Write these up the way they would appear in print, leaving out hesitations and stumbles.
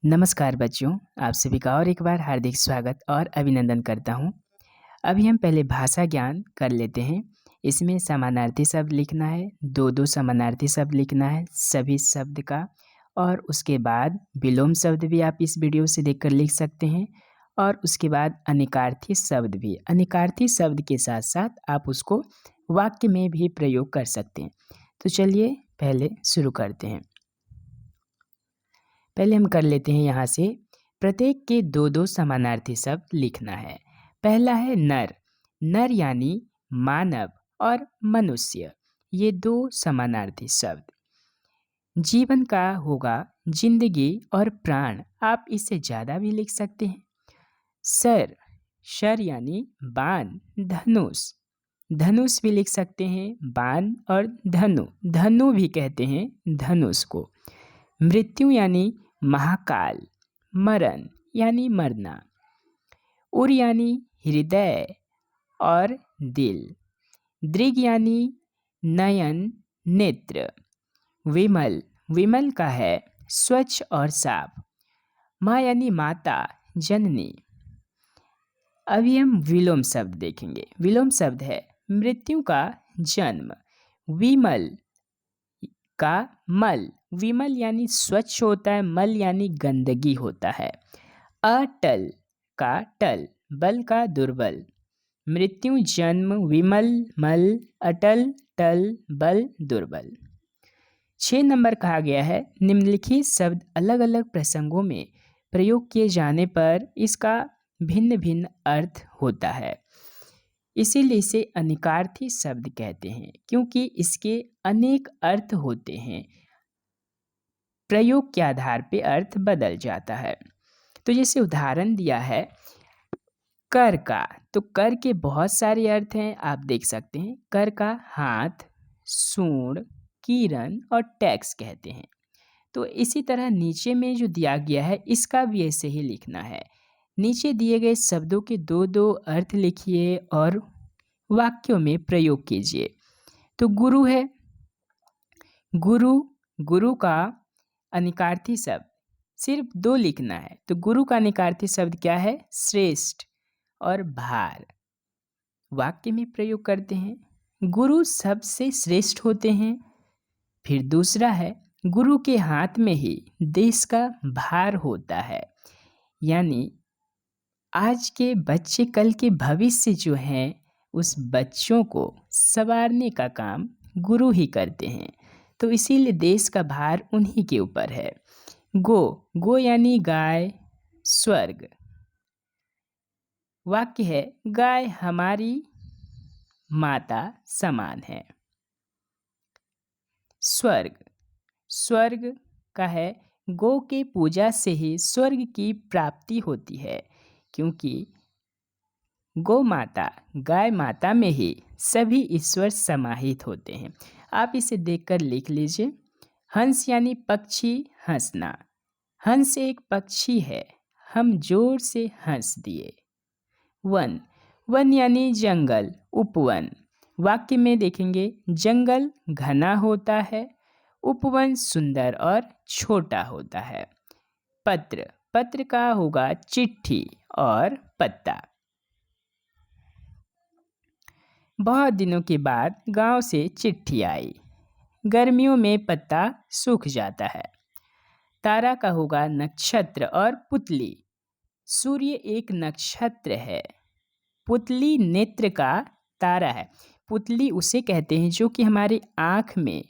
नमस्कार बच्चों, आप सभी का और एक बार हार्दिक स्वागत और अभिनंदन करता हूँ। अभी हम पहले भाषा ज्ञान कर लेते हैं। इसमें समानार्थी शब्द लिखना है, दो समानार्थी शब्द लिखना है सभी शब्द का, और उसके बाद विलोम शब्द भी आप इस वीडियो से देखकर लिख सकते हैं। और उसके बाद अनिकार्थी शब्द भी, अनिकार्थी शब्द के साथ साथ आप उसको वाक्य में भी प्रयोग कर सकते हैं। तो चलिए पहले शुरू करते हैं। पहले हम कर लेते हैं यहाँ से, प्रत्येक के दो समानार्थी शब्द लिखना है। पहला है नर, नर यानी मानव और मनुष्य, ये दो समानार्थी शब्द। जीवन का होगा जिंदगी और प्राण, आप इससे ज़्यादा भी लिख सकते हैं। सर, शर यानी बाण, धनुष, धनुष भी लिख सकते हैं, बाण और धनु, धनु भी कहते हैं धनुष को। मृत्यु यानी महाकाल, मरण यानी मरना। उर यानी हृदय और दिल, दृग यानी नयन, नेत्र। विमल, विमल का है स्वच्छ और साफ। माँ यानी माता, जननी। अभी हम विलोम शब्द देखेंगे। विलोम शब्द है मृत्यु का जन्म, विमल का मल, विमल यानी स्वच्छ होता है, मल यानी गंदगी होता है। अटल का टल, बल का दुर्बल। मृत्यु, जन्म, विमल, मल, अटल, टल, बल, दुर्बल। 6 नंबर कहा गया है, निम्नलिखित शब्द अलग अलग प्रसंगों में प्रयोग किए जाने पर इसका भिन्न भिन्न अर्थ होता है, इसीलिए इसे अनिकार्थी शब्द कहते हैं, क्योंकि इसके अनेक अर्थ होते हैं। प्रयोग के आधार पे अर्थ बदल जाता है। तो जैसे उदाहरण दिया है कर का, तो कर के बहुत सारे अर्थ हैं, आप देख सकते हैं। कर का हाथ, सूंड, किरण और टैक्स कहते हैं। तो इसी तरह नीचे में जो दिया गया है इसका भी ऐसे ही लिखना है। नीचे दिए गए शब्दों के दो अर्थ लिखिए और वाक्यों में प्रयोग कीजिए। तो गुरु है, गुरु, गुरु का अनिकार्थी शब्द सिर्फ 2 लिखना है। तो गुरु का अनिकार्थी शब्द क्या है? श्रेष्ठ और भार। वाक्य में प्रयोग करते हैं, गुरु सबसे श्रेष्ठ होते हैं। फिर दूसरा है, गुरु के हाथ में ही देश का भार होता है। यानी आज के बच्चे कल के भविष्य जो हैं, उस बच्चों को संवारने का काम गुरु ही करते हैं। तो इसीलिए देश का भार उन्हीं के ऊपर है। गो, गो यानी गाय, स्वर्ग। वाक्य है, गाय हमारी माता समान है। स्वर्ग, स्वर्ग का है, गो के पूजा से ही स्वर्ग की प्राप्ति होती है, क्योंकि गौ माता, गाय माता में ही सभी ईश्वर समाहित होते हैं। आप इसे देखकर लिख लीजिए। हंस यानी पक्षी, हंसना। हंस एक पक्षी है, हम जोर से हंस दिए। वन, वन यानी जंगल, उपवन। वाक्य में देखेंगे, जंगल घना होता है, उपवन सुंदर और छोटा होता है। पत्र, पत्र का होगा चिट्ठी और पत्ता। बहुत दिनों के बाद गांव से चिट्ठी आई, गर्मियों में पत्ता सूख जाता है। तारा का होगा नक्षत्र और पुतली। सूर्य एक नक्षत्र है, पुतली नेत्र का तारा है। पुतली उसे कहते हैं जो कि हमारी आँख में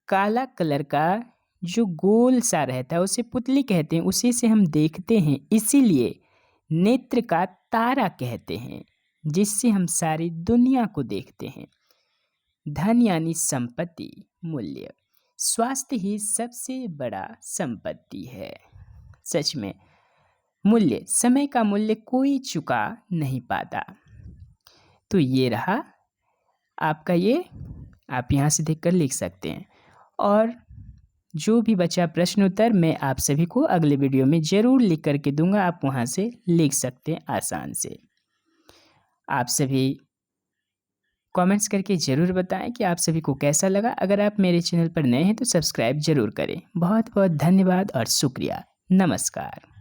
काला कलर का जो गोल सा रहता है, उसे पुतली कहते हैं, उसी से हम देखते हैं, इसीलिए नेत्र का तारा कहते हैं, जिससे हम सारी दुनिया को देखते हैं। धन यानी संपत्ति, मूल्य। स्वास्थ्य ही सबसे बड़ा संपत्ति है। सच में मूल्य, समय का मूल्य कोई चुका नहीं पाता। तो ये रहा आपका, ये आप यहाँ से देखकर लिख सकते हैं। और जो भी बचा प्रश्न उत्तर मैं आप सभी को अगले वीडियो में ज़रूर लिख करके दूंगा, आप वहाँ से लिख सकते हैं आसान से। आप सभी कमेंट्स करके ज़रूर बताएं कि आप सभी को कैसा लगा। अगर आप मेरे चैनल पर नए हैं तो सब्सक्राइब ज़रूर करें। बहुत बहुत धन्यवाद और शुक्रिया। नमस्कार।